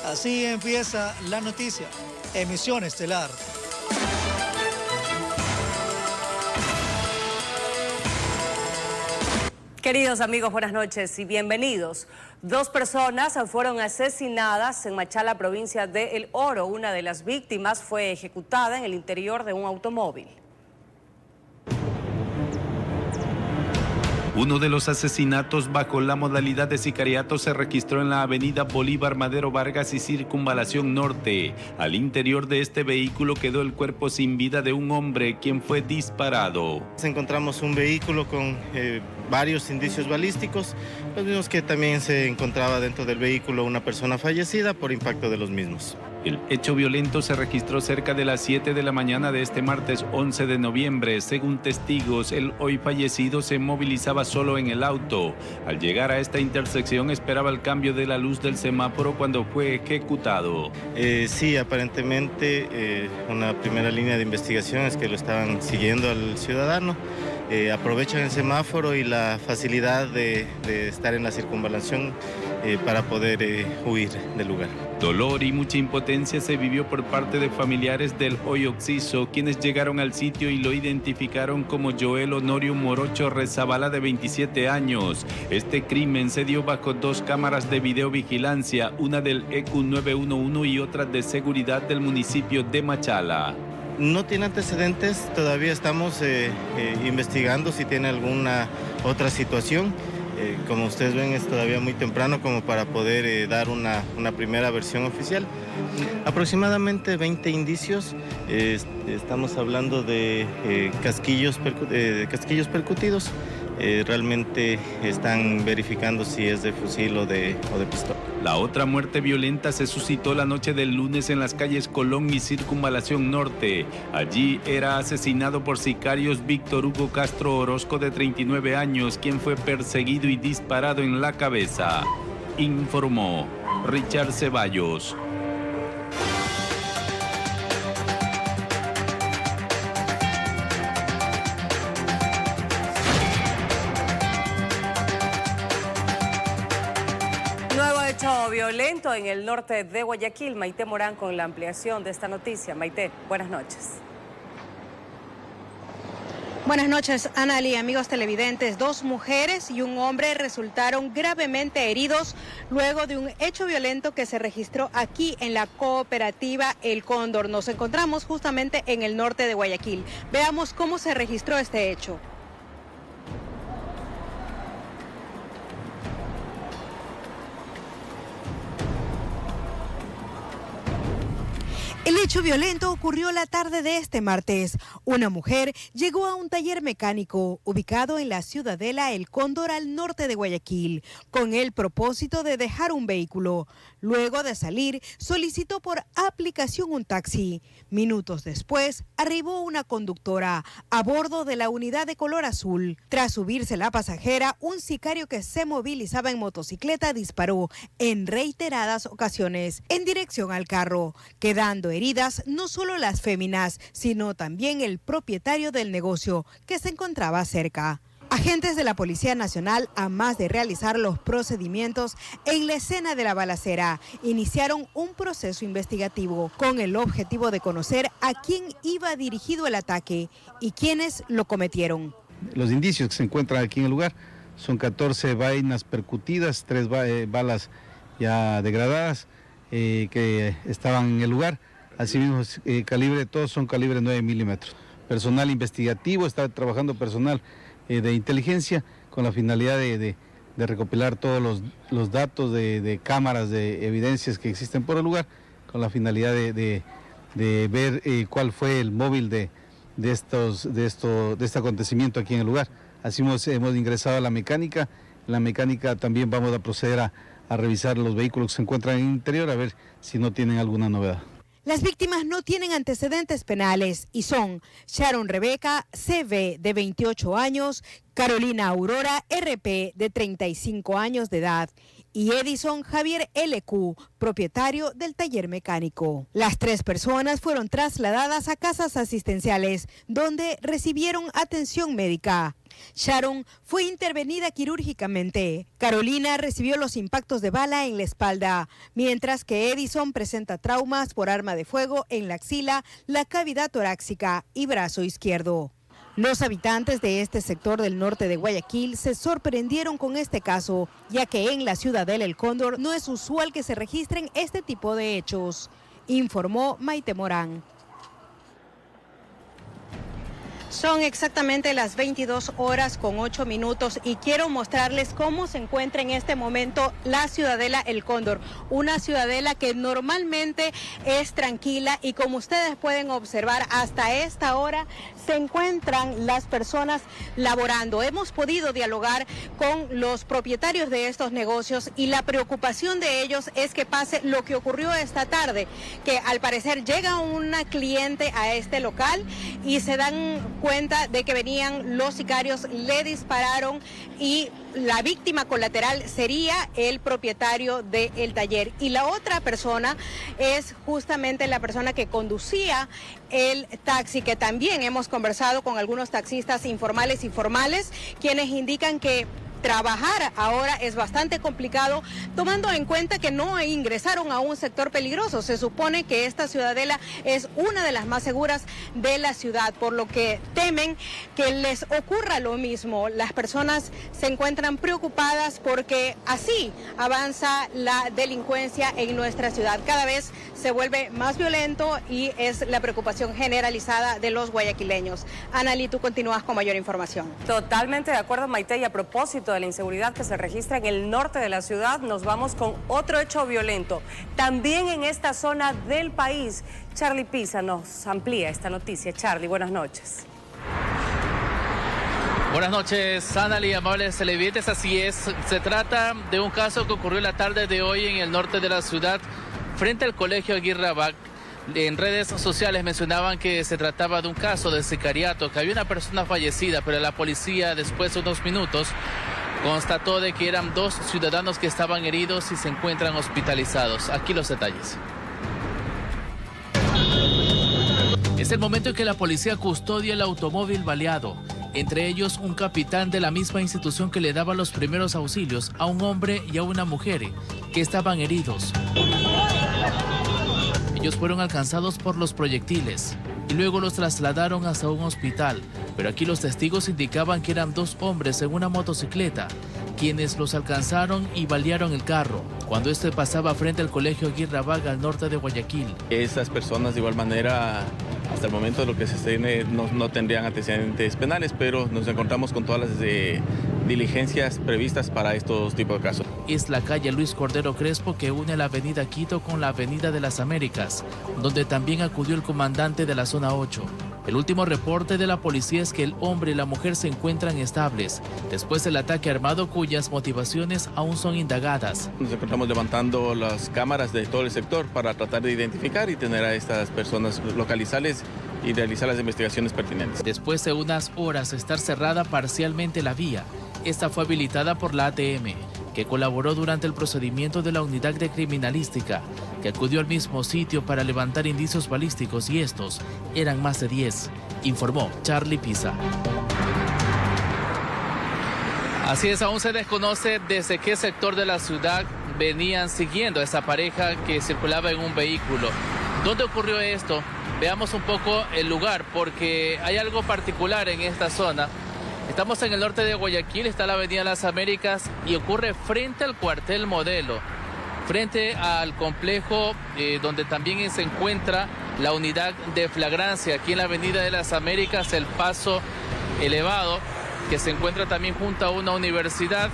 Así empieza la noticia. Emisión estelar. Queridos amigos, buenas noches y bienvenidos. 2 personas fueron asesinadas en Machala, provincia de El Oro. Una de las víctimas fue ejecutada en el interior de un automóvil. Uno de los asesinatos bajo la modalidad de sicariato se registró en la avenida Bolívar Madero Vargas y Circunvalación Norte. Al interior de este vehículo quedó el cuerpo sin vida de un hombre quien fue disparado. Encontramos un vehículo con varios indicios balísticos, los mismos que también se encontraba dentro del vehículo una persona fallecida por impacto de los mismos. El hecho violento se registró cerca de las 7 de la mañana de este martes 11 de noviembre. Según testigos, el hoy fallecido se movilizaba solo en el auto. Al llegar a esta intersección esperaba el cambio de la luz del semáforo cuando fue ejecutado. Sí, aparentemente una primera línea de investigación es que lo estaban siguiendo al ciudadano. Aprovechan el semáforo y la facilidad de estar en la circunvalación para poder huir del lugar. Dolor y mucha impotencia se vivió por parte de familiares del hoy occiso, quienes llegaron al sitio y lo identificaron como Joel Honorio Morocho Rezabala, de 27 años. Este crimen se dio bajo 2 cámaras de videovigilancia, una del EQ 911 y otra de seguridad del municipio de Machala. No tiene antecedentes, todavía estamos investigando si tiene alguna otra situación. Como ustedes ven, es todavía muy temprano como para poder dar una primera versión oficial. Aproximadamente 20 indicios, estamos hablando de casquillos percutidos. Realmente están verificando si es de fusil o de pistola. La otra muerte violenta se suscitó la noche del lunes en las calles Colón y Circunvalación Norte. Allí era asesinado por sicarios Víctor Hugo Castro Orozco, de 39 años, quien fue perseguido y disparado en la cabeza. Informó Richard Ceballos. Violento en el norte de Guayaquil. Maite Morán con la ampliación de esta noticia. Maite, buenas noches. Buenas noches, Anali, amigos televidentes. 2 mujeres y un hombre resultaron gravemente heridos luego de un hecho violento que se registró aquí en la cooperativa El Cóndor. Nos encontramos justamente en el norte de Guayaquil. Veamos cómo se registró este hecho. El hecho violento ocurrió la tarde de este martes. Una mujer llegó a un taller mecánico ubicado en la ciudadela El Cóndor, al norte de Guayaquil, con el propósito de dejar un vehículo. Luego de salir, solicitó por aplicación un taxi. Minutos después, arribó una conductora a bordo de la unidad de color azul. Tras subirse la pasajera, un sicario que se movilizaba en motocicleta disparó en reiteradas ocasiones en dirección al carro, quedando heridas no solo las féminas, sino también el propietario del negocio que se encontraba cerca. Agentes de la Policía Nacional, a más de realizar los procedimientos en la escena de la balacera, iniciaron un proceso investigativo con el objetivo de conocer a quién iba dirigido el ataque y quiénes lo cometieron. Los indicios que se encuentran aquí en el lugar son 14 vainas percutidas, 3 balas ya degradadas que estaban en el lugar. Asimismo, todos son calibre 9 milímetros. Personal investigativo, está trabajando personal de inteligencia con la finalidad de recopilar todos los datos de cámaras, de evidencias que existen por el lugar, con la finalidad de ver cuál fue el móvil de este acontecimiento aquí en el lugar. Así hemos ingresado a la mecánica. En la mecánica también vamos a proceder a revisar los vehículos que se encuentran en el interior, a ver si no tienen alguna novedad. Las víctimas no tienen antecedentes penales y son Sharon Rebeca CV, de 28 años, Carolina Aurora RP, de 35 años de edad, y Edison Javier LQ, propietario del taller mecánico. Las 3 personas fueron trasladadas a casas asistenciales, donde recibieron atención médica. Sharon fue intervenida quirúrgicamente. Carolina recibió los impactos de bala en la espalda, mientras que Edison presenta traumas por arma de fuego en la axila, la cavidad torácica y brazo izquierdo. Los habitantes de este sector del norte de Guayaquil se sorprendieron con este caso, ya que en la Ciudadela El Cóndor no es usual que se registren este tipo de hechos, informó Maite Morán. Son exactamente las 22:08 y quiero mostrarles cómo se encuentra en este momento la Ciudadela El Cóndor, una ciudadela que normalmente es tranquila y como ustedes pueden observar hasta esta hora se encuentran las personas laborando. Hemos podido dialogar con los propietarios de estos negocios y la preocupación de ellos es que pase lo que ocurrió esta tarde, que al parecer llega una cliente a este local y se dan cuenta de que venían los sicarios, le dispararon y la víctima colateral sería el propietario del taller. Y la otra persona es justamente la persona que conducía el taxi, que también hemos conversado con algunos taxistas informales y formales, quienes indican que trabajar ahora es bastante complicado, tomando en cuenta que no ingresaron a un sector peligroso. Se supone que esta ciudadela es una de las más seguras de la ciudad, por lo que temen que les ocurra lo mismo. Las personas se encuentran preocupadas porque así avanza la delincuencia en nuestra ciudad. Cada vez se vuelve más violento y es la preocupación generalizada de los guayaquileños. Analí, tú continúas con mayor información. Totalmente de acuerdo, Maite, y a propósito de la inseguridad que se registra en el norte de la ciudad, nos vamos con otro hecho violento, también en esta zona del país. Charlie Pisa nos amplía esta noticia. Charlie, buenas noches. Buenas noches, Analí, amables televidentes. Así es, se trata de un caso que ocurrió la tarde de hoy en el norte de la ciudad, frente al Colegio Aguirre Abad. En redes sociales mencionaban que se trataba de un caso de sicariato, que había una persona fallecida, pero la policía, después de unos minutos, constató de que eran 2 ciudadanos que estaban heridos y se encuentran hospitalizados. Aquí los detalles. Es el momento en que la policía custodia el automóvil baleado, entre ellos un capitán de la misma institución que le daba los primeros auxilios a un hombre y a una mujer que estaban heridos. Ellos fueron alcanzados por los proyectiles y luego los trasladaron hasta un hospital, pero aquí los testigos indicaban que eran 2 hombres en una motocicleta quienes los alcanzaron y balearon el carro cuando este pasaba frente al Colegio Aguirre Abad al norte de Guayaquil. Esas personas de igual manera, hasta el momento de lo que se tiene, no tendrían antecedentes penales, pero nos encontramos con todas las diligencias previstas para estos tipos de casos. Es la calle Luis Cordero Crespo que une la avenida Quito con la avenida de las Américas, donde también acudió el comandante de la zona 8. El último reporte de la policía es que el hombre y la mujer se encuentran estables después del ataque armado cuyas motivaciones aún son indagadas. Nos encontramos levantando las cámaras de todo el sector para tratar de identificar y tener a estas personas, localizarles y realizar las investigaciones pertinentes. Después de unas horas de estar cerrada parcialmente la vía, esta fue habilitada por la ATM, que colaboró durante el procedimiento de la unidad de criminalística, que acudió al mismo sitio para levantar indicios balísticos y estos eran más de 10, informó Charlie Pisa. Así es, aún se desconoce desde qué sector de la ciudad venían siguiendo a esa pareja que circulaba en un vehículo. ¿Dónde ocurrió esto? Veamos un poco el lugar, porque hay algo particular en esta zona. Estamos en el norte de Guayaquil, está la avenida Las Américas y ocurre frente al cuartel Modelo, frente al complejo donde también se encuentra la unidad de flagrancia. Aquí en la avenida de Las Américas, el paso elevado, que se encuentra también junto a una universidad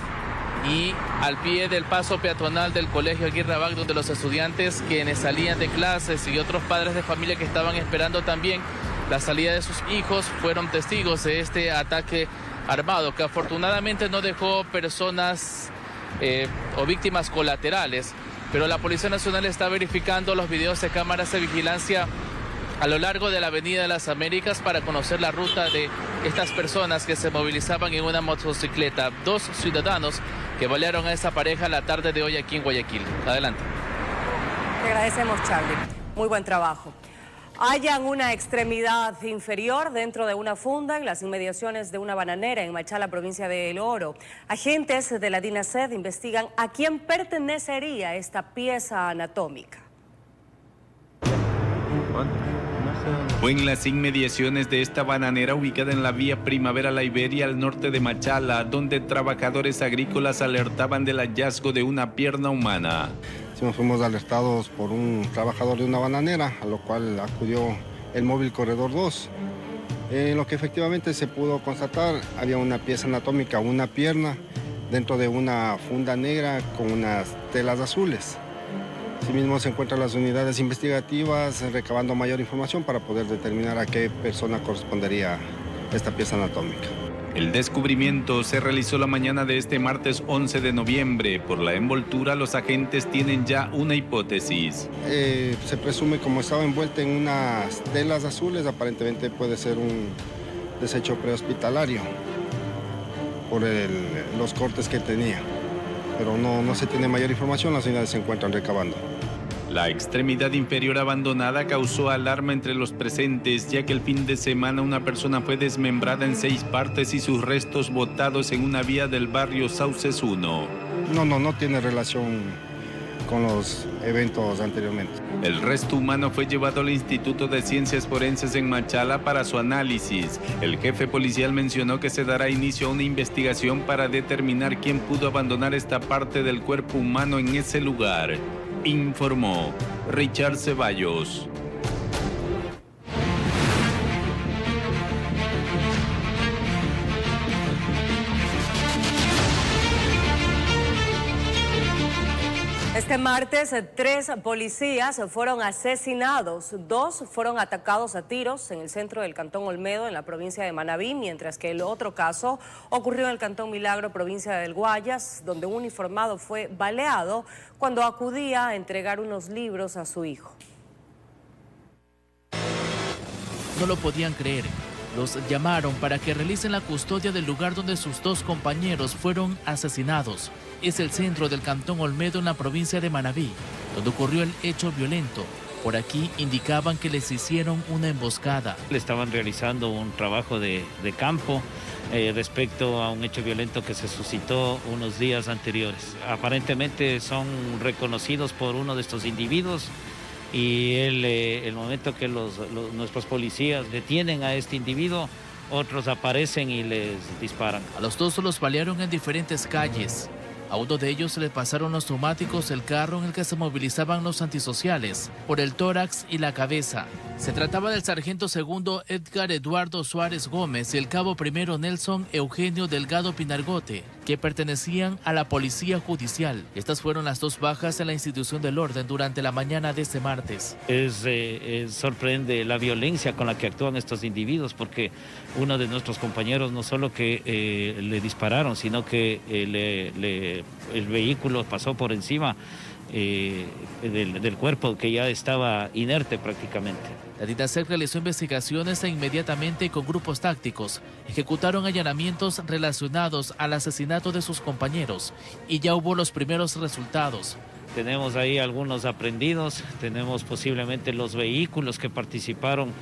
y al pie del paso peatonal del Colegio Aguirre Abad, donde los estudiantes quienes salían de clases y otros padres de familia que estaban esperando también la salida de sus hijos fueron testigos de este ataque armado, que afortunadamente no dejó personas o víctimas colaterales, pero la Policía Nacional está verificando los videos de cámaras de vigilancia a lo largo de la avenida de las Américas para conocer la ruta de estas personas que se movilizaban en una motocicleta. 2 ciudadanos que balearon a esa pareja la tarde de hoy aquí en Guayaquil. Adelante. Te agradecemos, Charlie. Muy buen trabajo. Hallan una extremidad inferior dentro de una funda en las inmediaciones de una bananera en Machala, provincia de El Oro. Agentes de la DINASED investigan a quién pertenecería esta pieza anatómica. Fue en las inmediaciones de esta bananera ubicada en la vía Primavera La Iberia al norte de Machala, donde trabajadores agrícolas alertaban del hallazgo de una pierna humana. Fuimos alertados por un trabajador de una bananera, a lo cual acudió el móvil Corredor 2. En lo que efectivamente se pudo constatar, había una pieza anatómica, una pierna, dentro de una funda negra con unas telas azules. Asimismo se encuentran las unidades investigativas recabando mayor información para poder determinar a qué persona correspondería esta pieza anatómica. El descubrimiento se realizó la mañana de este martes 11 de noviembre. Por la envoltura, los agentes tienen ya una hipótesis. Se presume, como estaba envuelta en unas telas azules, aparentemente puede ser un desecho prehospitalario por los cortes que tenía. Pero no se tiene mayor información, las unidades se encuentran recabando. La extremidad inferior abandonada causó alarma entre los presentes, ya que el fin de semana una persona fue desmembrada en 6 partes y sus restos botados en una vía del barrio Sauces 1. No tiene relación con los eventos anteriormente. El resto humano fue llevado al Instituto de Ciencias Forenses en Machala para su análisis. El jefe policial mencionó que se dará inicio a una investigación para determinar quién pudo abandonar esta parte del cuerpo humano en ese lugar. Informó Richard Ceballos. Este martes, 3 policías fueron asesinados. 2 fueron atacados a tiros en el centro del Cantón Olmedo, en la provincia de Manabí, mientras que el otro caso ocurrió en el Cantón Milagro, provincia del Guayas, donde un uniformado fue baleado cuando acudía a entregar unos libros a su hijo. No lo podían creer. Los llamaron para que realicen la custodia del lugar donde sus 2 compañeros fueron asesinados. Es el centro del Cantón Olmedo en la provincia de Manabí, donde ocurrió el hecho violento. Por aquí indicaban que les hicieron una emboscada. Le estaban realizando un trabajo de campo respecto a un hecho violento que se suscitó unos días anteriores. Aparentemente son reconocidos por uno de estos individuos y el momento que nuestros policías detienen a este individuo, otros aparecen y les disparan. A los 2 los balearon en diferentes calles. A uno de ellos se le pasaron los neumáticos del carro en el que se movilizaban los antisociales, por el tórax y la cabeza. Se trataba del sargento segundo Edgar Eduardo Suárez Gómez y el cabo primero Nelson Eugenio Delgado Pinargote, que pertenecían a la Policía Judicial. Estas fueron las 2 bajas en la institución del orden durante la mañana de este martes. Sorprende la violencia con la que actúan estos individuos, porque uno de nuestros compañeros no solo que le dispararon, sino que el vehículo pasó por encima del cuerpo, que ya estaba inerte prácticamente. La DINASED realizó investigaciones e inmediatamente con grupos tácticos ejecutaron allanamientos relacionados al asesinato de sus compañeros y ya hubo los primeros resultados. Tenemos ahí algunos aprehendidos, tenemos posiblemente los vehículos que participaron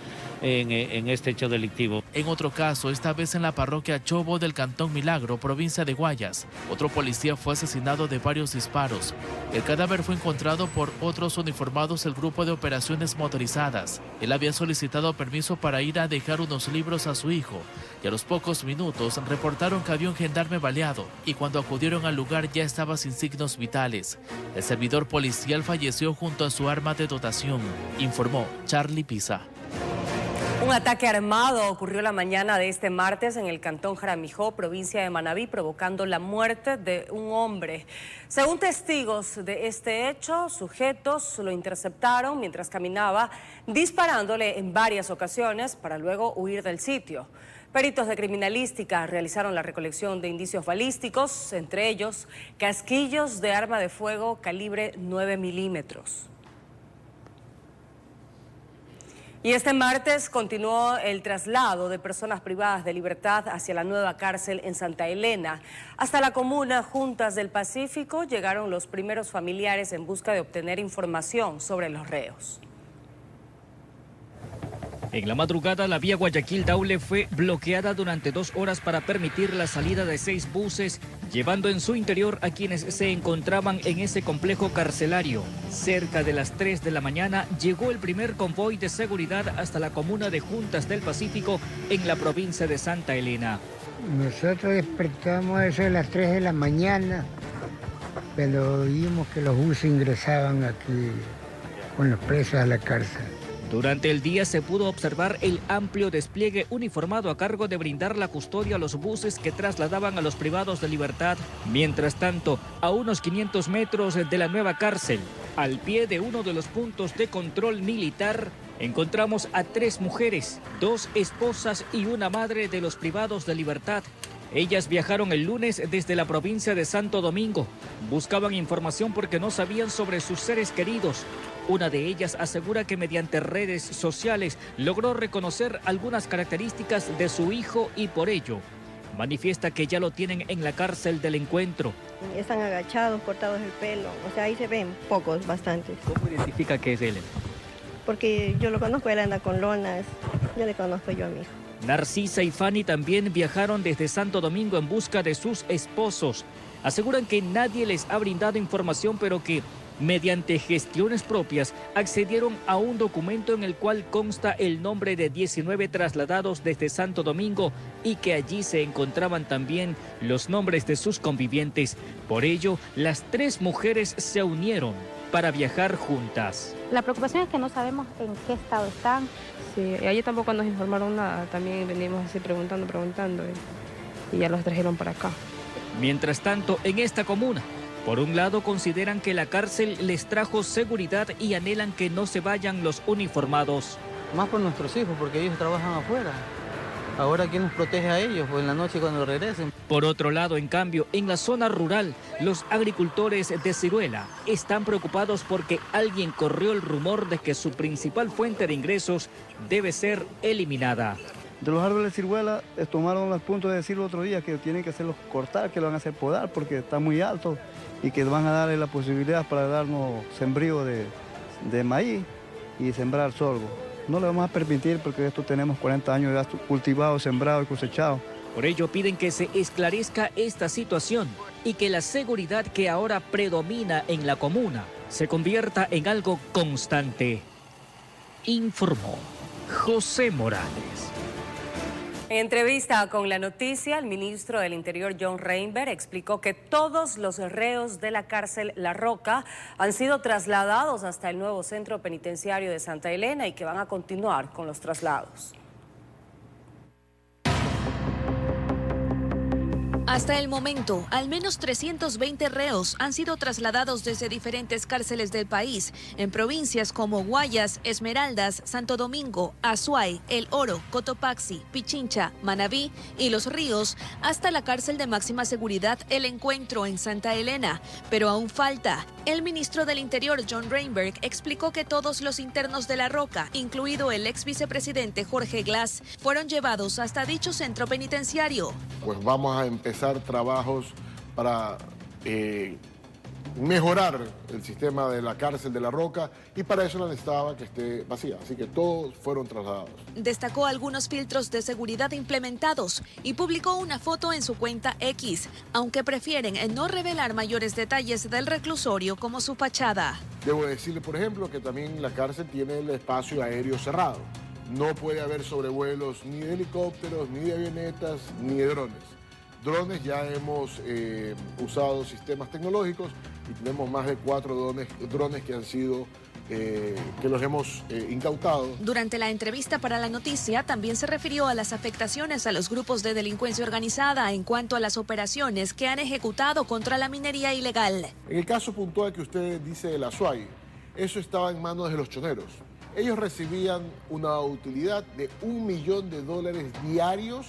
en este hecho delictivo. En otro caso, esta vez en la parroquia Chobo del Cantón Milagro, provincia de Guayas, otro policía fue asesinado de varios disparos. El cadáver fue encontrado por otros uniformados del grupo de operaciones motorizadas. Él había solicitado permiso para ir a dejar unos libros a su hijo y a los pocos minutos reportaron que había un gendarme baleado y cuando acudieron al lugar ya estaba sin signos vitales. El servidor policial falleció junto a su arma de dotación, informó Charlie Pisa. Un ataque armado ocurrió la mañana de este martes en el Cantón Jaramijó, provincia de Manabí, provocando la muerte de un hombre. Según testigos de este hecho, sujetos lo interceptaron mientras caminaba, disparándole en varias ocasiones para luego huir del sitio. Peritos de criminalística realizaron la recolección de indicios balísticos, entre ellos casquillos de arma de fuego calibre 9 milímetros. Y este martes continuó el traslado de personas privadas de libertad hacia la nueva cárcel en Santa Elena. Hasta la comuna Juntas del Pacífico llegaron los primeros familiares en busca de obtener información sobre los reos. En la madrugada, la vía Guayaquil-Daule fue bloqueada durante 2 horas para permitir la salida de 6 buses, llevando en su interior a quienes se encontraban en ese complejo carcelario. Cerca de las 3 de la mañana llegó el primer convoy de seguridad hasta la comuna de Juntas del Pacífico en la provincia de Santa Elena. Nosotros despertamos a eso de las 3 de la mañana, pero oímos que los buses ingresaban aquí con los presos a la cárcel. Durante el día se pudo observar el amplio despliegue uniformado a cargo de brindar la custodia a los buses que trasladaban a los privados de libertad. Mientras tanto, a unos 500 metros de la nueva cárcel, al pie de uno de los puntos de control militar, encontramos a 3 mujeres, 2 esposas y una madre de los privados de libertad. Ellas viajaron el lunes desde la provincia de Santo Domingo. Buscaban información porque no sabían sobre sus seres queridos. Una de ellas asegura que mediante redes sociales logró reconocer algunas características de su hijo y por ello manifiesta que ya lo tienen en la cárcel del encuentro. Están agachados, cortados el pelo, o sea, ahí se ven pocos, bastantes. ¿Cómo identifica que es él? Porque yo lo conozco, él anda con lonas, yo le conozco yo a mi hijo. Narcisa y Fanny también viajaron desde Santo Domingo en busca de sus esposos. Aseguran que nadie les ha brindado información, pero que mediante gestiones propias accedieron a un documento en el cual consta el nombre de 19 trasladados desde Santo Domingo y que allí se encontraban también los nombres de sus convivientes. Por ello, las 3 mujeres se unieron para viajar juntas. La preocupación es que no sabemos en qué estado están. Sí, ayer tampoco nos informaron nada, también venimos así preguntando y ya los trajeron para acá. Mientras tanto, en esta comuna, por un lado consideran que la cárcel les trajo seguridad y anhelan que no se vayan los uniformados. Más por nuestros hijos, porque ellos trabajan afuera. Ahora, ¿quién nos protege a ellos? Pues en la noche cuando regresen. Por otro lado, en cambio, en la zona rural, los agricultores de Ciruela están preocupados porque alguien corrió el rumor de que su principal fuente de ingresos debe ser eliminada. De los árboles de ciruela tomaron el punto de decir el otro día que tienen que hacerlos cortar, que lo van a hacer podar porque está muy alto y que van a darle la posibilidad para darnos sembrío de maíz y sembrar sorgo. No le vamos a permitir porque esto tenemos 40 años de gasto cultivado, sembrado y cosechado. Por ello piden que se esclarezca esta situación y que la seguridad que ahora predomina en la comuna se convierta en algo constante. Informó José Morales. En entrevista con La Noticia, el ministro del Interior, John Reinberg, explicó que todos los reos de la cárcel La Roca han sido trasladados hasta el nuevo centro penitenciario de Santa Elena y que van a continuar con los traslados. Hasta el momento, al menos 320 reos han sido trasladados desde diferentes cárceles del país, en provincias como Guayas, Esmeraldas, Santo Domingo, Azuay, El Oro, Cotopaxi, Pichincha, Manabí y Los Ríos, hasta la cárcel de máxima seguridad El Encuentro en Santa Elena. Pero aún falta. El ministro del Interior, John Reinberg, explicó que todos los internos de La Roca, incluido el ex vicepresidente Jorge Glass, fueron llevados hasta dicho centro penitenciario. Pues vamos a empezar trabajos para mejorar el sistema de la cárcel de La Roca y para eso necesitaba que esté vacía, así que todos fueron trasladados. Destacó algunos filtros de seguridad implementados y publicó una foto en su cuenta X, aunque prefieren no revelar mayores detalles del reclusorio como su fachada. Debo decirle, por ejemplo, que también la cárcel tiene el espacio aéreo cerrado. No puede haber sobrevuelos ni de helicópteros, ni de avionetas, ni de drones. Drones ya hemos usado sistemas tecnológicos y tenemos más de 4 drones que han sido, que los hemos incautado. Durante la entrevista para La Noticia también se refirió a las afectaciones a los grupos de delincuencia organizada en cuanto a las operaciones que han ejecutado contra la minería ilegal. En el caso puntual que usted dice de la Azuay, eso estaba en manos de los choneros. Ellos recibían una utilidad de $1 millón diarios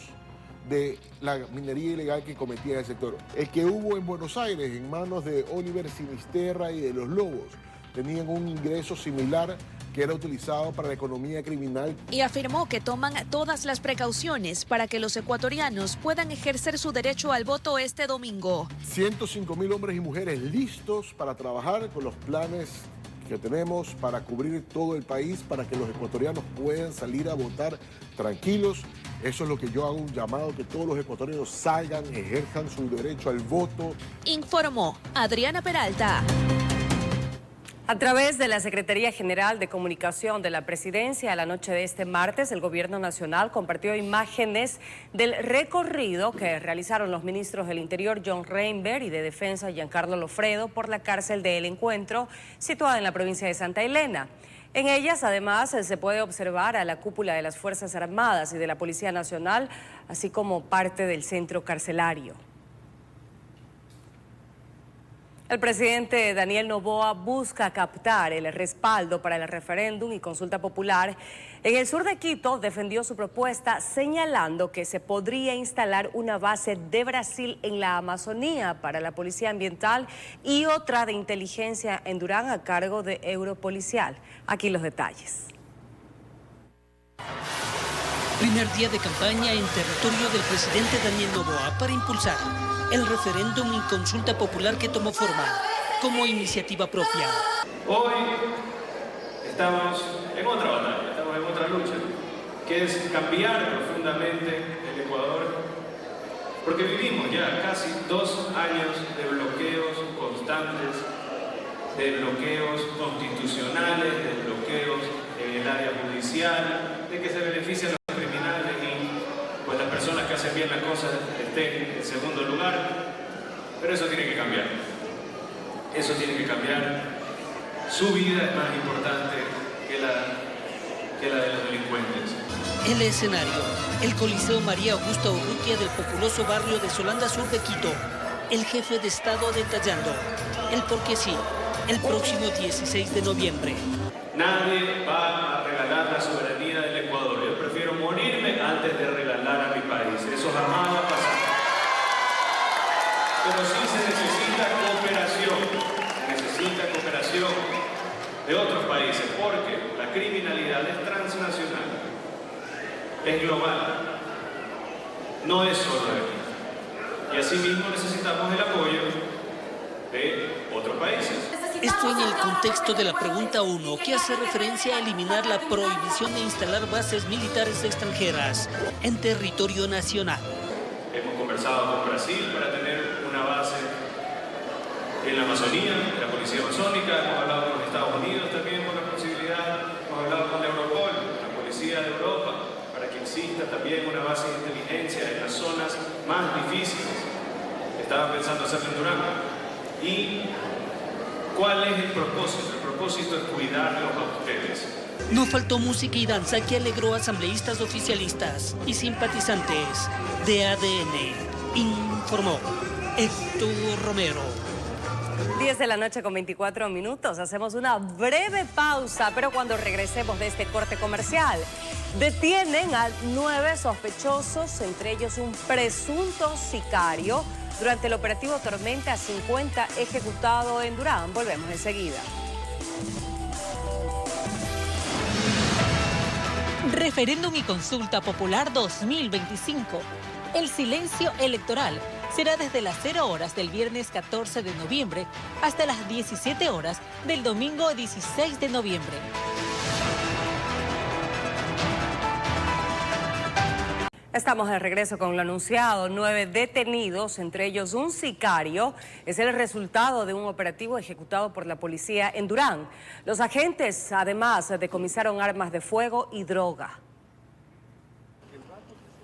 de la minería ilegal que cometía el sector. El que hubo en Buenos Aires, en manos de Oliver Sinisterra y de los Lobos, tenían un ingreso similar que era utilizado para la economía criminal. Y afirmó que toman todas las precauciones para que los ecuatorianos puedan ejercer su derecho al voto este domingo. 105.000 hombres y mujeres listos para trabajar con los planes que tenemos para cubrir todo el país, para que los ecuatorianos puedan salir a votar tranquilos. Eso es lo que yo hago un llamado, que todos los ecuatorianos salgan, ejerzan su derecho al voto. Informó Adriana Peralta. A través de la Secretaría General de Comunicación de la Presidencia, a la noche de este martes, el Gobierno Nacional compartió imágenes del recorrido que realizaron los ministros del Interior John Reinberg y de Defensa Giancarlo Lofredo por la cárcel de El Encuentro, situada en la provincia de Santa Elena. En ellas, además, se puede observar a la cúpula de las Fuerzas Armadas y de la Policía Nacional, así como parte del centro carcelario. El presidente Daniel Noboa busca captar el respaldo para el referéndum y consulta popular. En el sur de Quito defendió su propuesta señalando que se podría instalar una base de Brasil en la Amazonía para la Policía Ambiental y otra de inteligencia en Durán a cargo de Europolicial. Aquí los detalles. Primer día de campaña en territorio del presidente Daniel Noboa para impulsar el referéndum y consulta popular que tomó forma como iniciativa propia. Hoy estamos en otra batalla, estamos en otra lucha, que es cambiar profundamente el Ecuador, porque vivimos ya casi 2 años de bloqueos constantes, de bloqueos constitucionales, de bloqueos en el área judicial, de que se benefician los criminales y pues las personas que hacen bien las cosas estén en segundo lugar. Pero eso tiene que cambiar. Eso tiene que cambiar. Su vida es más importante que la de los delincuentes. El escenario, el Coliseo María Augusta Urrutia del populoso barrio de Solanda Sur de Quito. El jefe de Estado detallando el por qué sí, el próximo 16 de noviembre. Nadie va a regalar la soberanía del Ecuador. Yo prefiero morirme antes de regalar a mi país. Eso jamás va a pasar. Pero sí se necesita cooperación. Se necesita cooperación de otros países, porque la criminalidad es transnacional, es global, no es solo de aquí. Y asimismo necesitamos el apoyo de otros países. Esto en el contexto de la pregunta 1, que hace referencia a eliminar la prohibición de instalar bases militares extranjeras en territorio nacional. Hemos conversado con Brasil para tener una base en la Amazonía, en la Policía Amazónica, hemos hablado con Estados Unidos también por la posibilidad, hemos hablado con Europol, la Policía de Europa, para que exista también una base de inteligencia en las zonas más difíciles. Estaba pensando hacerlo en Durán. ¿Y cuál es el propósito? El propósito es cuidarlos a ustedes. No faltó música y danza que alegró a asambleístas oficialistas y simpatizantes de ADN. Informó Héctor Romero. 10 de la noche con 24 minutos. Hacemos una breve pausa, pero cuando regresemos de este corte comercial, detienen a 9 sospechosos, entre ellos un presunto sicario, durante el operativo Tormenta 50 ejecutado en Durán. Volvemos enseguida. Referéndum y consulta popular 2025. El silencio electoral será desde las 0 horas del viernes 14 de noviembre hasta las 17 horas del domingo 16 de noviembre. Estamos de regreso con lo anunciado. 9 detenidos, entre ellos un sicario, es el resultado de un operativo ejecutado por la policía en Durán. Los agentes, además, decomisaron armas de fuego y droga.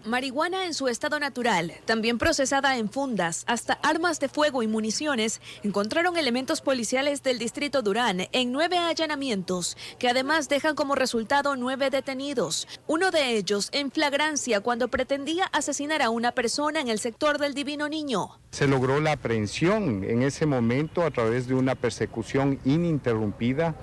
Marihuana en su estado natural, también procesada en fundas, hasta armas de fuego y municiones, encontraron elementos policiales del distrito Durán en 9 allanamientos, que además dejan como resultado 9 detenidos. Uno de ellos en flagrancia cuando pretendía asesinar a una persona en el sector del Divino Niño. Se logró la aprehensión en ese momento a través de una persecución ininterrumpida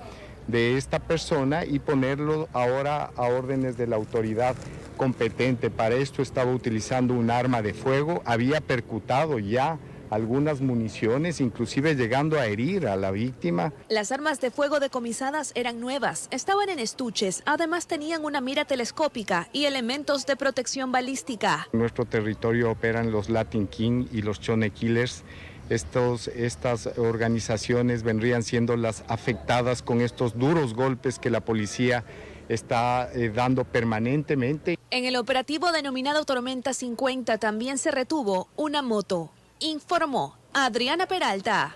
de esta persona y ponerlo ahora a órdenes de la autoridad competente. Para esto estaba utilizando un arma de fuego, había percutado ya algunas municiones, inclusive llegando a herir a la víctima. Las armas de fuego decomisadas eran nuevas, estaban en estuches, además tenían una mira telescópica y elementos de protección balística. En nuestro territorio operan los Latin King y los Chone Killers. Estas organizaciones vendrían siendo las afectadas con estos duros golpes que la policía está dando permanentemente. En el operativo denominado Tormenta 50 también se retuvo una moto, informó Adriana Peralta.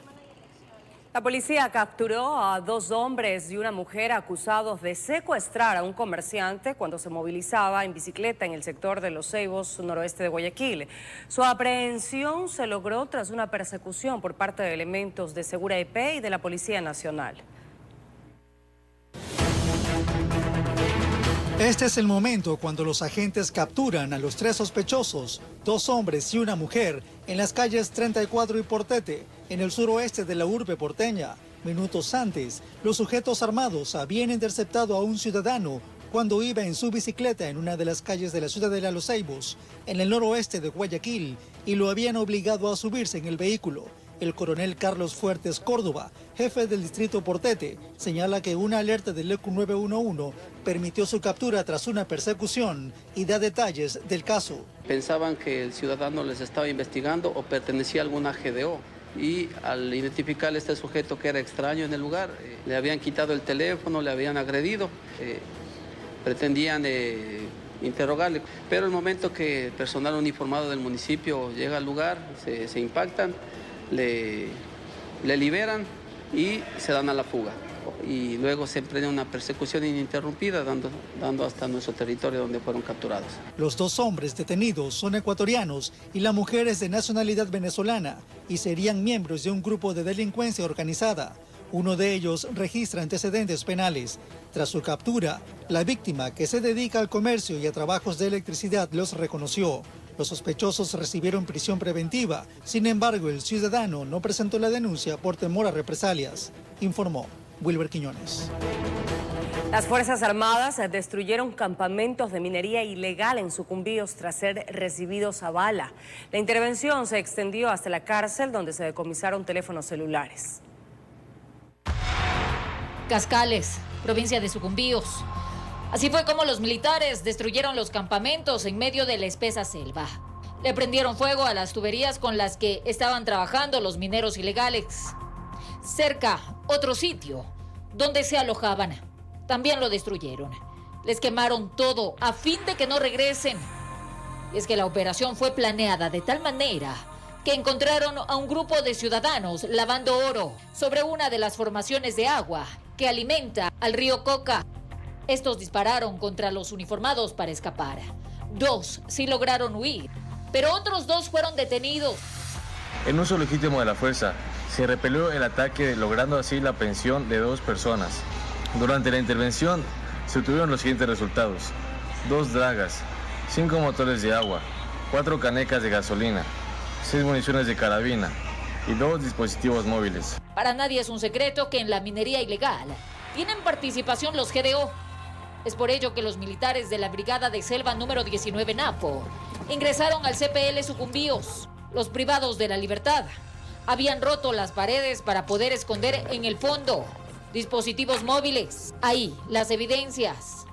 La policía capturó a 2 hombres y una mujer acusados de secuestrar a un comerciante cuando se movilizaba en bicicleta en el sector de Los Ceibos, noroeste de Guayaquil. Su aprehensión se logró tras una persecución por parte de elementos de Segura EP y de la Policía Nacional. Este es el momento cuando los agentes capturan a los 3 sospechosos, 2 hombres y una mujer, en las calles 34 y Portete, en el suroeste de la urbe porteña. Minutos antes, los sujetos armados habían interceptado a un ciudadano cuando iba en su bicicleta en una de las calles de la ciudad de Los Ceibos, en el noroeste de Guayaquil, y lo habían obligado a subirse en el vehículo. El coronel Carlos Fuertes Córdoba, jefe del distrito Portete, señala que una alerta del ECU 911 permitió su captura tras una persecución y da detalles del caso. Pensaban que el ciudadano les estaba investigando o pertenecía a alguna GDO. Y al identificar a este sujeto que era extraño en el lugar, le habían quitado el teléfono, le habían agredido, pretendían interrogarle. Pero el momento que el personal uniformado del municipio llega al lugar, se impactan, le liberan y se dan a la fuga. Y luego se emprende una persecución ininterrumpida, dando hasta nuestro territorio donde fueron capturados. Los 2 hombres detenidos son ecuatorianos y la mujer es de nacionalidad venezolana y serían miembros de un grupo de delincuencia organizada. Uno de ellos registra antecedentes penales. Tras su captura, la víctima, que se dedica al comercio y a trabajos de electricidad, los reconoció. Los sospechosos recibieron prisión preventiva. Sin embargo, el ciudadano no presentó la denuncia por temor a represalias, informó Wilber Quiñones. Las Fuerzas Armadas destruyeron campamentos de minería ilegal en Sucumbíos tras ser recibidos a bala. La intervención se extendió hasta la cárcel, donde se decomisaron teléfonos celulares. Cascales, provincia de Sucumbíos. Así fue como los militares destruyeron los campamentos en medio de la espesa selva. Le prendieron fuego a las tuberías con las que estaban trabajando los mineros ilegales. Cerca, otro sitio donde se alojaban. También lo destruyeron. Les quemaron todo a fin de que no regresen. Y es que la operación fue planeada de tal manera que encontraron a un grupo de ciudadanos lavando oro sobre una de las formaciones de agua que alimenta al río Coca. Estos dispararon contra los uniformados para escapar. 2 sí lograron huir, pero otros 2 fueron detenidos. En uso legítimo de la fuerza, se repelió el ataque, logrando así la aprehensión de 2 personas. Durante la intervención se obtuvieron los siguientes resultados: 2 dragas, 5 motores de agua, 4 canecas de gasolina, 6 municiones de carabina y 2 dispositivos móviles. Para nadie es un secreto que en la minería ilegal tienen participación los GDO. Es por ello que los militares de la Brigada de Selva número 19 Napo ingresaron al CPL Sucumbíos. Los privados de la libertad habían roto las paredes para poder esconder en el fondo dispositivos móviles. Ahí, las evidencias.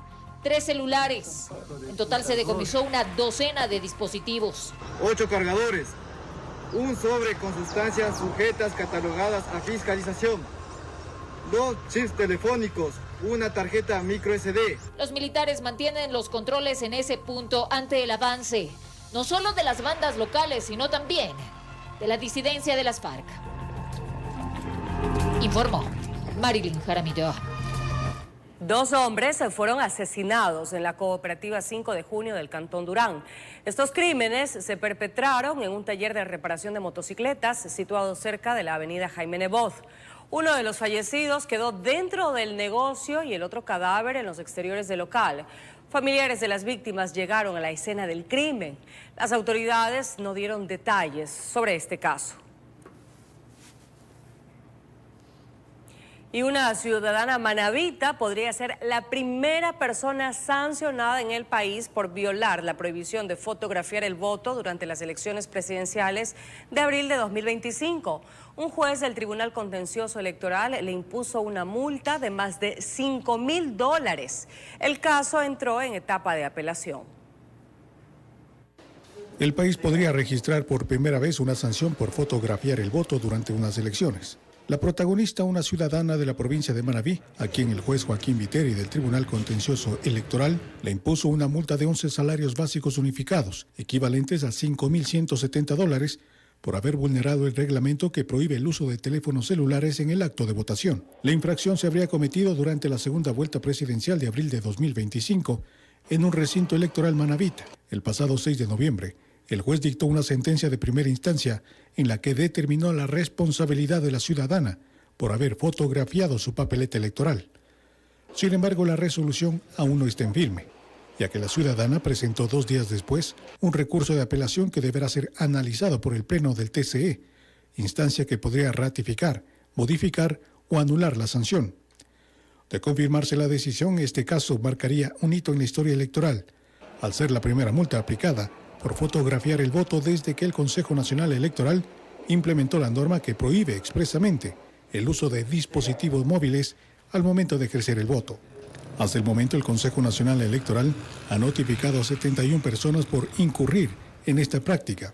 3 celulares. En total se decomisó una docena de dispositivos. 8 cargadores. Un sobre con sustancias sujetas catalogadas a fiscalización. 2 chips telefónicos. Una tarjeta micro SD. Los militares mantienen los controles en ese punto ante el avance, no solo de las bandas locales, sino también de la disidencia de las FARC. Informó Marilyn Jaramillo. 2 hombres fueron asesinados en la cooperativa 5 de junio del Cantón Durán. Estos crímenes se perpetraron en un taller de reparación de motocicletas situado cerca de la avenida Jaime Nebot. Uno de los fallecidos quedó dentro del negocio y el otro cadáver en los exteriores del local. Familiares de las víctimas llegaron a la escena del crimen. Las autoridades no dieron detalles sobre este caso. Y una ciudadana manabita podría ser la primera persona sancionada en el país por violar la prohibición de fotografiar el voto durante las elecciones presidenciales de abril de 2025. Un juez del Tribunal Contencioso Electoral le impuso una multa de más de $5.000. El caso entró en etapa de apelación. El país podría registrar por primera vez una sanción por fotografiar el voto durante unas elecciones. La protagonista, una ciudadana de la provincia de Manabí, a quien el juez Joaquín Viteri del Tribunal Contencioso Electoral le impuso una multa de 11 salarios básicos unificados, equivalentes a $5.170, por haber vulnerado el reglamento que prohíbe el uso de teléfonos celulares en el acto de votación. La infracción se habría cometido durante la segunda vuelta presidencial de abril de 2025 en un recinto electoral manabita. El pasado 6 de noviembre, el juez dictó una sentencia de primera instancia en la que determinó la responsabilidad de la ciudadana por haber fotografiado su papeleta electoral. Sin embargo, la resolución aún no está en firme, ya que la ciudadana presentó 2 días después un recurso de apelación que deberá ser analizado por el Pleno del TCE, instancia que podría ratificar, modificar o anular la sanción. De confirmarse la decisión, este caso marcaría un hito en la historia electoral, al ser la primera multa aplicada por fotografiar el voto desde que el Consejo Nacional Electoral implementó la norma que prohíbe expresamente el uso de dispositivos móviles al momento de ejercer el voto. Hasta el momento, el Consejo Nacional Electoral ha notificado a 71 personas por incurrir en esta práctica,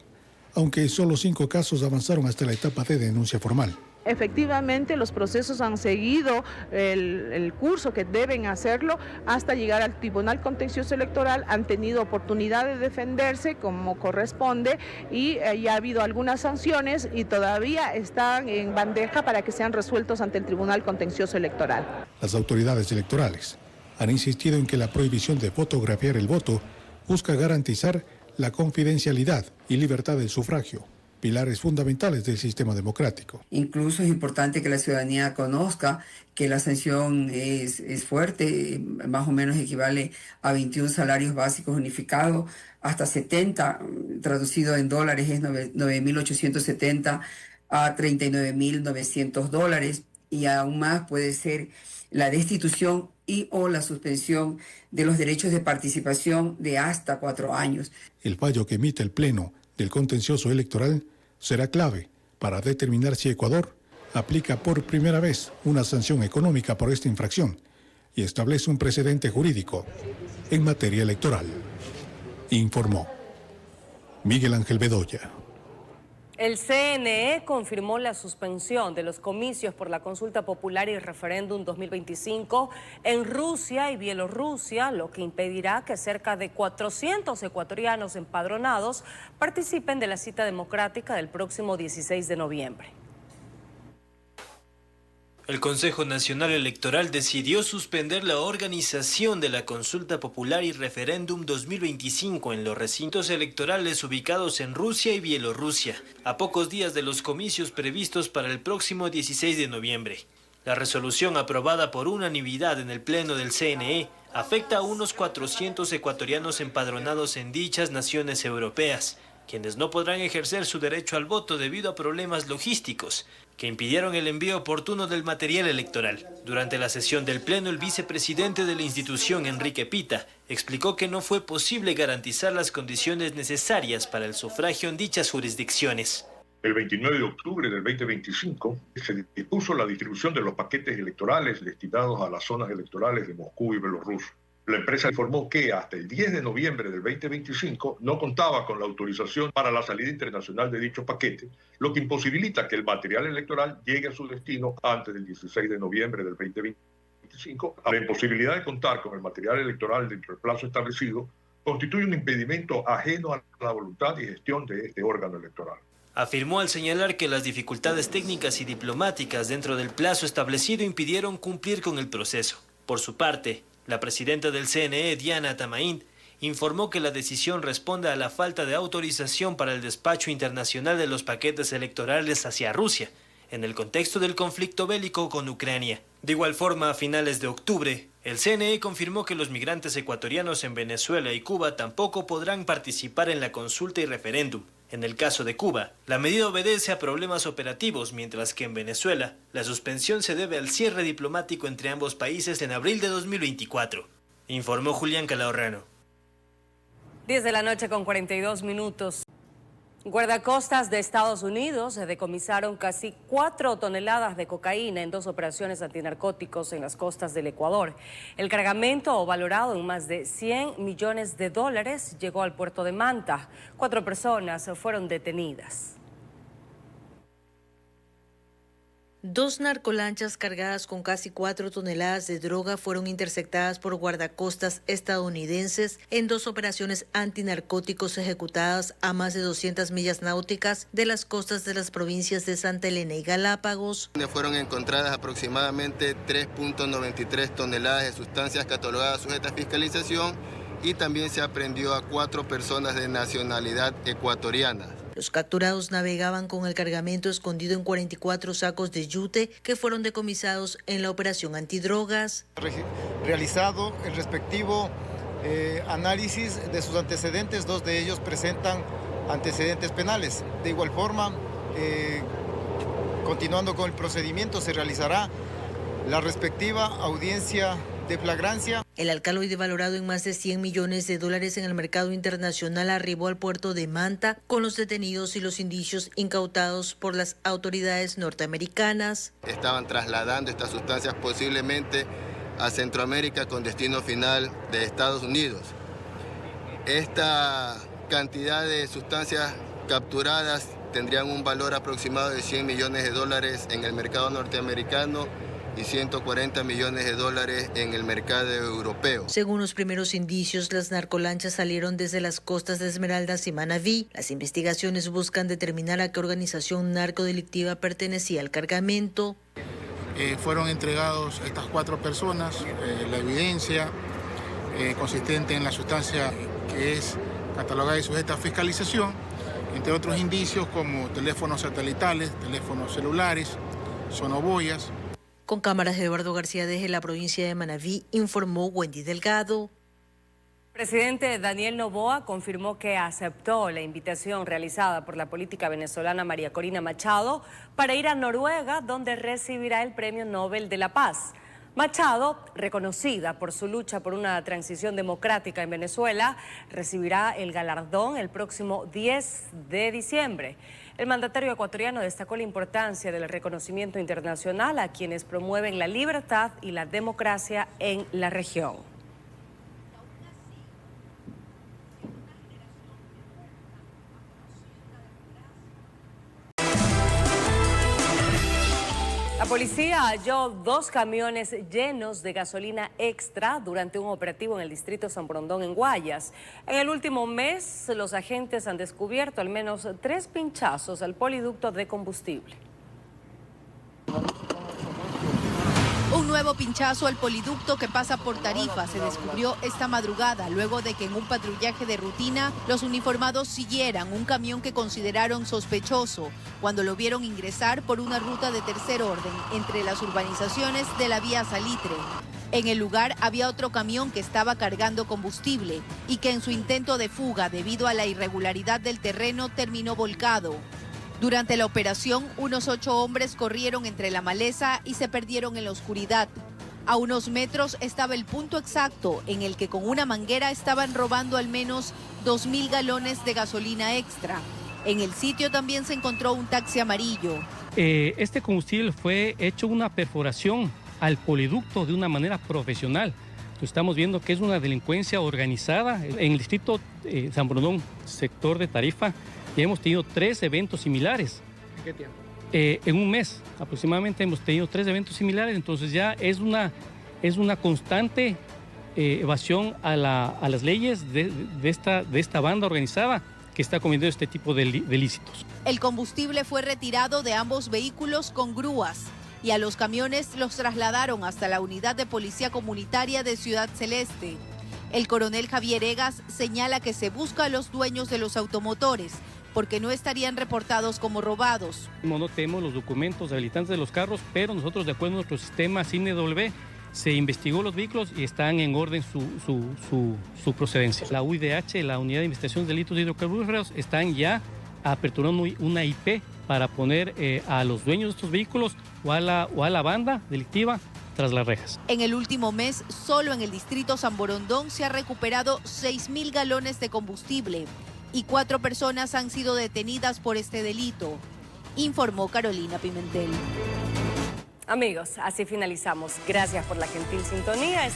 aunque solo 5 casos avanzaron hasta la etapa de denuncia formal. Efectivamente, los procesos han seguido el curso que deben hacerlo hasta llegar al Tribunal Contencioso Electoral, han tenido oportunidad de defenderse como corresponde y ya ha habido algunas sanciones y todavía están en bandeja para que sean resueltos ante el Tribunal Contencioso Electoral. Las autoridades electorales han insistido en que la prohibición de fotografiar el voto busca garantizar la confidencialidad y libertad del sufragio, pilares fundamentales del sistema democrático. Incluso es importante que la ciudadanía conozca que la sanción es fuerte, más o menos equivale a 21 salarios básicos unificados, hasta 70, traducido en dólares es 9.870 a $39.900, y aún más puede ser la destitución y o la suspensión de los derechos de participación de hasta 4 años. El fallo que emite el Pleno del Contencioso Electoral será clave para determinar si Ecuador aplica por primera vez una sanción económica por esta infracción y establece un precedente jurídico en materia electoral, informó Miguel Ángel Bedoya. El CNE confirmó la suspensión de los comicios por la consulta popular y referéndum 2025 en Rusia y Bielorrusia, lo que impedirá que cerca de 400 ecuatorianos empadronados participen de la cita democrática del próximo 16 de noviembre. El Consejo Nacional Electoral decidió suspender la organización de la consulta popular y referéndum 2025 en los recintos electorales ubicados en Rusia y Bielorrusia, a pocos días de los comicios previstos para el próximo 16 de noviembre. La resolución aprobada por unanimidad en el Pleno del CNE afecta a unos 400 ecuatorianos empadronados en dichas naciones europeas, quienes no podrán ejercer su derecho al voto debido a problemas logísticos que impidieron el envío oportuno del material electoral. Durante la sesión del Pleno, el vicepresidente de la institución, Enrique Pita, explicó que no fue posible garantizar las condiciones necesarias para el sufragio en dichas jurisdicciones. El 29 de octubre del 2025 se dispuso la distribución de los paquetes electorales destinados a las zonas electorales de Moscú y Bielorrusia. La empresa informó que hasta el 10 de noviembre del 2025 no contaba con la autorización para la salida internacional de dichos paquetes, lo que imposibilita que el material electoral llegue a su destino antes del 16 de noviembre del 2025. La imposibilidad de contar con el material electoral dentro del plazo establecido constituye un impedimento ajeno a la voluntad y gestión de este órgano electoral. Afirmó al señalar que las dificultades técnicas y diplomáticas dentro del plazo establecido impidieron cumplir con el proceso. Por su parte, la presidenta del CNE, Diana Tamaín, informó que la decisión responde a la falta de autorización para el despacho internacional de los paquetes electorales hacia Rusia, en el contexto del conflicto bélico con Ucrania. De igual forma, a finales de octubre, el CNE confirmó que los migrantes ecuatorianos en Venezuela y Cuba tampoco podrán participar en la consulta y referéndum, En el caso de Cuba, la medida obedece a problemas operativos, mientras que en Venezuela, la suspensión se debe al cierre diplomático entre ambos países en abril de 2024, informó Julián Calahorrano. 10 de la noche con 42 minutos. Guardacostas de Estados Unidos decomisaron casi 4 toneladas de cocaína en 2 operaciones antinarcóticos en las costas del Ecuador. El cargamento, valorado en más de $100 millones, llegó al puerto de Manta. 4 personas fueron detenidas. 2 narcolanchas cargadas con casi 4 toneladas de droga fueron interceptadas por guardacostas estadounidenses en 2 operaciones antinarcóticos ejecutadas a más de 200 millas náuticas de las costas de las provincias de Santa Elena y Galápagos. Fueron encontradas aproximadamente 3.93 toneladas de sustancias catalogadas sujetas a fiscalización y también se aprehendió a 4 personas de nacionalidad ecuatoriana. Los capturados navegaban con el cargamento escondido en 44 sacos de yute que fueron decomisados en la operación antidrogas. Realizado el respectivo análisis de sus antecedentes, 2 de ellos presentan antecedentes penales. De igual forma, continuando con el procedimiento, se realizará la respectiva audiencia de flagrancia. El alcaloide, valorado en más de $100 millones en el mercado internacional, arribó al puerto de Manta con los detenidos y los indicios incautados por las autoridades norteamericanas. Estaban trasladando estas sustancias posiblemente a Centroamérica con destino final de Estados Unidos. Esta cantidad de sustancias capturadas tendrían un valor aproximado de $100 millones en el mercado norteamericano y $140 millones en el mercado europeo. Según los primeros indicios, las narcolanchas salieron desde las costas de Esmeraldas y Manabí. Las investigaciones buscan determinar a qué organización narcodelictiva pertenecía el cargamento. Fueron entregados a estas 4 personas la evidencia consistente en la sustancia que es catalogada y sujeta a fiscalización, entre otros indicios como teléfonos satelitales, teléfonos celulares, sonoboyas. Con cámaras de Eduardo García desde la provincia de Manabí, informó Wendy Delgado. El presidente Daniel Noboa confirmó que aceptó la invitación realizada por la política venezolana María Corina Machado para ir a Noruega, donde recibirá el Premio Nobel de la Paz. Machado, reconocida por su lucha por una transición democrática en Venezuela, recibirá el galardón el próximo 10 de diciembre. El mandatario ecuatoriano destacó la importancia del reconocimiento internacional a quienes promueven la libertad y la democracia en la región. La policía halló 2 camiones llenos de gasolina extra durante un operativo en el distrito San Borondón, en Guayas. En el último mes, los agentes han descubierto al menos 3 pinchazos al poliducto de combustible. Un nuevo pinchazo al poliducto que pasa por Tarifa se descubrió esta madrugada, luego de que en un patrullaje de rutina los uniformados siguieran un camión que consideraron sospechoso cuando lo vieron ingresar por una ruta de tercer orden entre las urbanizaciones de la vía Salitre. En el lugar había otro camión que estaba cargando combustible y que en su intento de fuga debido a la irregularidad del terreno terminó volcado. Durante la operación, unos 8 hombres corrieron entre la maleza y se perdieron en la oscuridad. A unos metros estaba el punto exacto en el que con una manguera estaban robando al menos 2.000 galones de gasolina extra. En el sitio también se encontró un taxi amarillo. Este combustible fue hecho una perforación al poliducto de una manera profesional. Estamos viendo que es una delincuencia organizada en el distrito San Borondón, sector de Tarifa. Y hemos tenido 3 eventos similares. ¿En qué tiempo? En un mes aproximadamente hemos tenido 3 eventos similares, entonces ya es una constante evasión a las leyes de esta banda organizada que está cometiendo este tipo de ilícitos. El combustible fue retirado de ambos vehículos con grúas y a los camiones los trasladaron hasta la unidad de policía comunitaria de Ciudad Celeste. El coronel Javier Egas señala que se busca a los dueños de los automotores porque no estarían reportados como robados. No tenemos los documentos habilitantes de los carros, pero nosotros, de acuerdo a nuestro sistema CINE-W, se investigó los vehículos y están en orden su procedencia. La UIDH, la Unidad de Investigación de Delitos Hidrocarburíferos, están ya aperturando una IP para poner a los dueños de estos vehículos o a la banda delictiva tras las rejas. En el último mes, solo en el distrito San Borondón se ha recuperado 6.000 galones de combustible y 4 personas han sido detenidas por este delito, informó Carolina Pimentel. Amigos, así finalizamos. Gracias por la gentil sintonía.